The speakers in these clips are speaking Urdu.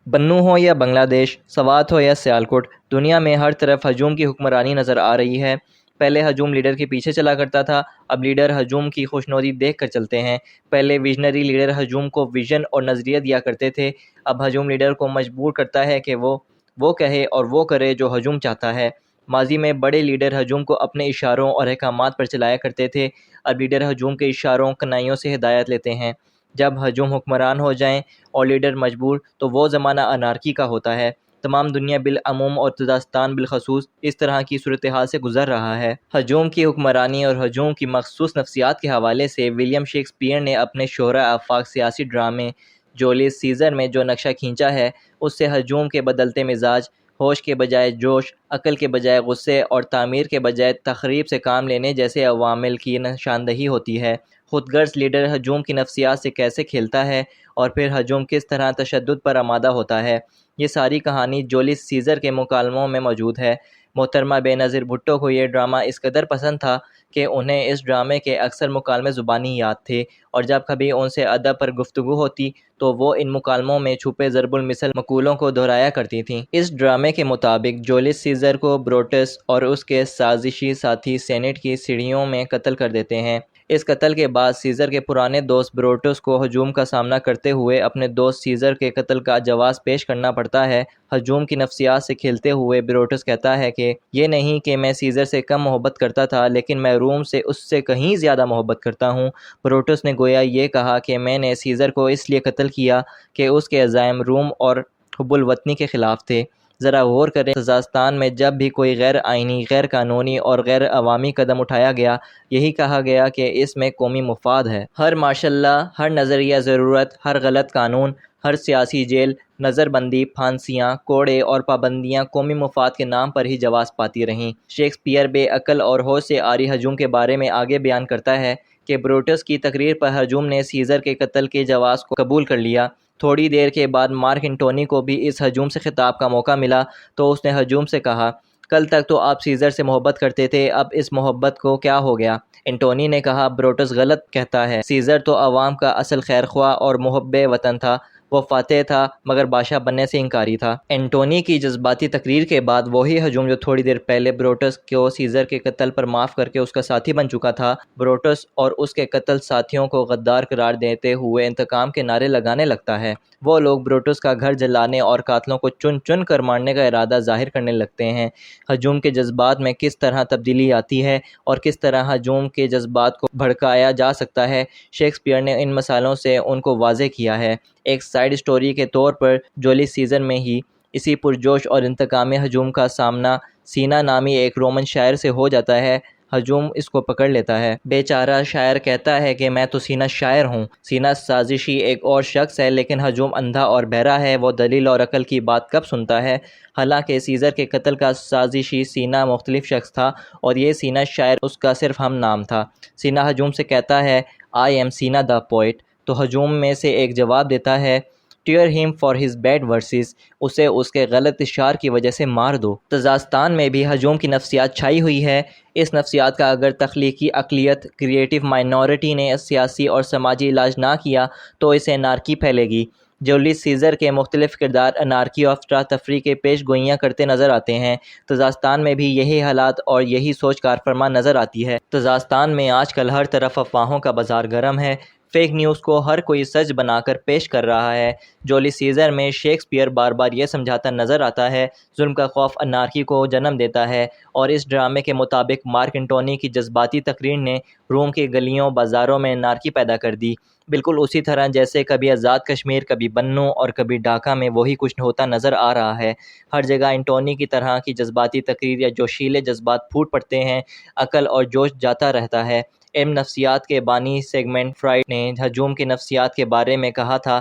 بنو ہو یا بنگلہ دیش، سوات ہو یا سیالکوٹ، دنیا میں ہر طرف ہجوم کی حکمرانی نظر آ رہی ہے۔ پہلے ہجوم لیڈر کے پیچھے چلا کرتا تھا، اب لیڈر ہجوم کی خوشنودی دیکھ کر چلتے ہیں۔ پہلے ویژنری لیڈر ہجوم کو ویژن اور نظریہ دیا کرتے تھے، اب ہجوم لیڈر کو مجبور کرتا ہے کہ وہ کہے اور وہ کرے جو ہجوم چاہتا ہے۔ ماضی میں بڑے لیڈر ہجوم کو اپنے اشاروں اور احکامات پر چلایا کرتے تھے، اب لیڈر ہجوم کے اشاروں کنائیوں سے ہدایت لیتے ہیں۔ جب ہجوم حکمران ہو جائیں اور لیڈر مجبور، تو وہ زمانہ انارکی کا ہوتا ہے۔ تمام دنیا بالعموم اور تزاستان بالخصوص اس طرح کی صورتحال سے گزر رہا ہے۔ ہجوم کی حکمرانی اور ہجوم کی مخصوص نفسیات کے حوالے سے ولیم شیکسپیئر نے اپنے شہرہ آفاق سیاسی ڈرامے جولیس سیزر میں جو نقشہ کھینچا ہے، اس سے ہجوم کے بدلتے مزاج، ہوش کے بجائے جوش، عقل کے بجائے غصے اور تعمیر کے بجائے تخریب سے کام لینے جیسے عوامل کی نشاندہی ہوتی ہے۔ خود غرض لیڈر ہجوم کی نفسیات سے کیسے کھیلتا ہے اور پھر ہجوم کس طرح تشدد پر آمادہ ہوتا ہے، یہ ساری کہانی جولیس سیزر کے مکالموں میں موجود ہے۔ محترمہ بے نظیر بھٹو کو یہ ڈرامہ اس قدر پسند تھا کہ انہیں اس ڈرامے کے اکثر مکالمے زبانی یاد تھے، اور جب کبھی ان سے ادب پر گفتگو ہوتی تو وہ ان مکالموں میں چھپے ضرب المثل مقولوں کو دہرایا کرتی تھیں۔ اس ڈرامے کے مطابق جولیس سیزر کو بروٹس اور اس کے سازشی ساتھی سینٹ کی سیڑھیوں میں قتل کر دیتے ہیں۔ اس قتل کے بعد سیزر کے پرانے دوست بروٹس کو ہجوم کا سامنا کرتے ہوئے اپنے دوست سیزر کے قتل کا جواز پیش کرنا پڑتا ہے۔ ہجوم کی نفسیات سے کھیلتے ہوئے بروٹس کہتا ہے کہ یہ نہیں کہ میں سیزر سے کم محبت کرتا تھا، لیکن میں روم سے اس سے کہیں زیادہ محبت کرتا ہوں۔ بروٹس نے گویا یہ کہا کہ میں نے سیزر کو اس لیے قتل کیا کہ اس کے عزائم روم اور حب الوطنی کے خلاف تھے۔ ذرا غور کریں، تزاستان میں جب بھی کوئی غیر آئینی، غیر قانونی اور غیر عوامی قدم اٹھایا گیا، یہی کہا گیا کہ اس میں قومی مفاد ہے۔ ہر مارشل لا، ہر نظریہ ضرورت، ہر غلط قانون، ہر سیاسی جیل، نظر بندی، پھانسیاں، کوڑے اور پابندیاں قومی مفاد کے نام پر ہی جواز پاتی رہیں۔ شیکسپیئر بے عقل اور ہوش سے عاری ہجوم کے بارے میں آگے بیان کرتا ہے کہ بروٹس کی تقریر پر ہجوم نے سیزر کے قتل کے جواز کو قبول کر لیا۔ تھوڑی دیر کے بعد مارک انٹونی کو بھی اس ہجوم سے خطاب کا موقع ملا تو اس نے ہجوم سے کہا، کل تک تو آپ سیزر سے محبت کرتے تھے، اب اس محبت کو کیا ہو گیا؟ انٹونی نے کہا، بروٹس غلط کہتا ہے، سیزر تو عوام کا اصل خیر خواہ اور محب وطن تھا، وہ فاتح تھا مگر بادشاہ بننے سے انکاری تھا۔ انٹونی کی جذباتی تقریر کے بعد وہی ہجوم جو تھوڑی دیر پہلے بروٹس کو سیزر کے قتل پر معاف کر کے اس کا ساتھی بن چکا تھا، بروٹس اور اس کے قتل ساتھیوں کو غدار قرار دیتے ہوئے انتقام کے نعرے لگانے لگتا ہے۔ وہ لوگ بروٹس کا گھر جلانے اور قاتلوں کو چن چن کر مارنے کا ارادہ ظاہر کرنے لگتے ہیں۔ ہجوم کے جذبات میں کس طرح تبدیلی آتی ہے اور کس طرح ہجوم کے جذبات کو بھڑکایا جا سکتا ہے، شیکسپیئر نے ان مثالوں سے ان کو واضح کیا ہے۔ ایک سائیڈ سٹوری کے طور پر جولیس سیزر میں ہی اسی پرجوش اور انتقامی ہجوم کا سامنا سینا نامی ایک رومن شاعر سے ہو جاتا ہے۔ ہجوم اس کو پکڑ لیتا ہے۔ بیچارہ شاعر کہتا ہے کہ میں تو سینا شاعر ہوں۔ سینا سازشی ایک اور شخص ہے، لیکن ہجوم اندھا اور بہرا ہے، وہ دلیل اور عقل کی بات کب سنتا ہے؟ حالانکہ سیزر کے قتل کا سازشی سینا مختلف شخص تھا اور یہ سینا شاعر اس کا صرف ہم نام تھا۔ سینا ہجوم سے کہتا ہے، I am Sena the poet, تو ہجوم میں سے ایک جواب دیتا ہے، ٹیئر ہم فار ہز بیڈ ورسز، اسے اس کے غلط اشعار کی وجہ سے مار دو۔ تزاستان میں بھی ہجوم کی نفسیات چھائی ہوئی ہے۔ اس نفسیات کا اگر تخلیقی اقلیت، کریٹو مائنورٹی نے سیاسی اور سماجی علاج نہ کیا تو اسے انارکی پھیلے گی۔ جولیس سیزر کے مختلف کردار انارکی اور افراتفری کے پیش گوئیاں کرتے نظر آتے ہیں۔ تزاستان میں بھی یہی حالات اور یہی سوچ کار فرما نظر آتی ہے۔ تزاستان میں آج کل ہر طرف افواہوں کا بازار گرم ہے، فیک نیوز کو ہر کوئی سچ بنا کر پیش کر رہا ہے۔ جولیس سیزر میں شیکسپیئر بار بار یہ سمجھاتا نظر آتا ہے، ظلم کا خوف انارکی کو جنم دیتا ہے، اور اس ڈرامے کے مطابق مارک انٹونی کی جذباتی تقریر نے روم کی گلیوں بازاروں میں انارکی پیدا کر دی، بالکل اسی طرح جیسے کبھی آزاد کشمیر، کبھی بنوں اور کبھی ڈھاکہ میں وہی کچھ ہوتا نظر آ رہا ہے۔ ہر جگہ انٹونی کی طرح کی جذباتی تقریر یا جوشیلے جذبات پھوٹ پڑتے ہیں، عقل اور جوش جاتا رہتا ہے۔ علم نفسیات کے بانی سیگمنٹ فرائڈ نے ہجوم کی نفسیات کے بارے میں کہا تھا،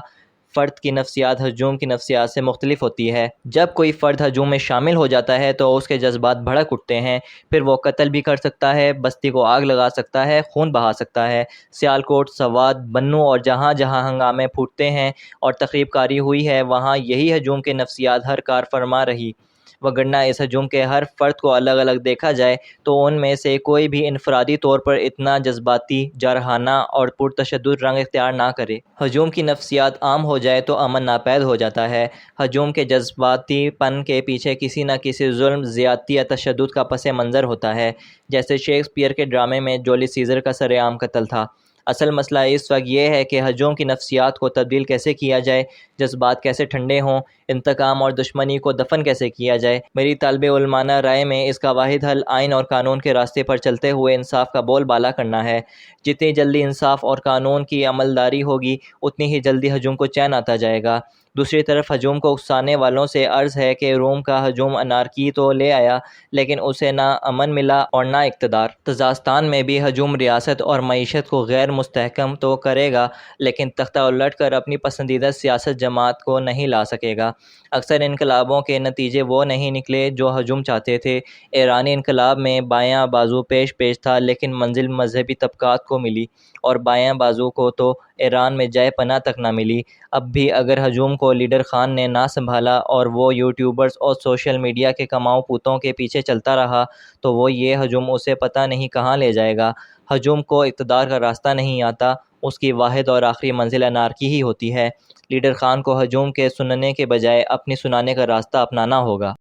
فرد کی نفسیات ہجوم کی نفسیات سے مختلف ہوتی ہے۔ جب کوئی فرد ہجوم میں شامل ہو جاتا ہے تو اس کے جذبات بھڑک اٹھتے ہیں، پھر وہ قتل بھی کر سکتا ہے، بستی کو آگ لگا سکتا ہے، خون بہا سکتا ہے۔ سیالکوٹ، سوات، بنوں اور جہاں جہاں ہنگامے پھوٹتے ہیں اور تخریب کاری ہوئی ہے، وہاں یہی ہجوم کی نفسیات ہر کار فرما رہی۔ وگرنہ اس ہجوم کے ہر فرد کو الگ الگ دیکھا جائے تو ان میں سے کوئی بھی انفرادی طور پر اتنا جذباتی، جارحانہ اور پرتشدد رنگ اختیار نہ کرے۔ ہجوم کی نفسیات عام ہو جائے تو امن ناپید ہو جاتا ہے۔ ہجوم کے جذباتی پن کے پیچھے کسی نہ کسی ظلم، زیادتی یا تشدد کا پس منظر ہوتا ہے، جیسے شیکسپیئر کے ڈرامے میں جولیس سیزر کا سر عام قتل تھا۔ اصل مسئلہ اس وقت یہ ہے کہ ہجوم کی نفسیات کو تبدیل کیسے کیا جائے، جذبات کیسے ٹھنڈے ہوں، انتقام اور دشمنی کو دفن کیسے کیا جائے۔ میری طالب علمانہ رائے میں اس کا واحد حل آئین اور قانون کے راستے پر چلتے ہوئے انصاف کا بول بالا کرنا ہے۔ جتنی جلدی انصاف اور قانون کی عملداری ہوگی، اتنی ہی جلدی ہجوم کو چین آتا جائے گا۔ دوسری طرف ہجوم کو اکسانے والوں سے عرض ہے کہ روم کا ہجوم انارکی تو لے آیا، لیکن اسے نہ امن ملا اور نہ اقتدار۔ تزارستان میں بھی ہجوم ریاست اور معیشت کو غیر مستحکم تو کرے گا، لیکن تختہ الٹ کر اپنی پسندیدہ سیاست جماعت کو نہیں لا سکے گا۔ اکثر انقلابوں کے نتیجے وہ نہیں نکلے جو ہجوم چاہتے تھے۔ ایرانی انقلاب میں بایاں بازو پیش تھا، لیکن منزل مذہبی طبقات کو ملی، اور بایاں بازو کو تو ایران میں جائے پناہ تک نہ ملی۔ اب بھی اگر ہجوم کو لیڈر خان نے نہ سنبھالا اور وہ یوٹیوبرز اور سوشل میڈیا کے کماؤ پوتوں کے پیچھے چلتا رہا تو وہ یہ ہجوم اسے پتہ نہیں کہاں لے جائے گا۔ ہجوم کو اقتدار کا راستہ نہیں آتا، اس کی واحد اور آخری منزل انارکی ہی ہوتی ہے۔ لیڈر خان کو ہجوم کے سننے کے بجائے اپنی سنانے کا راستہ اپنانا ہوگا۔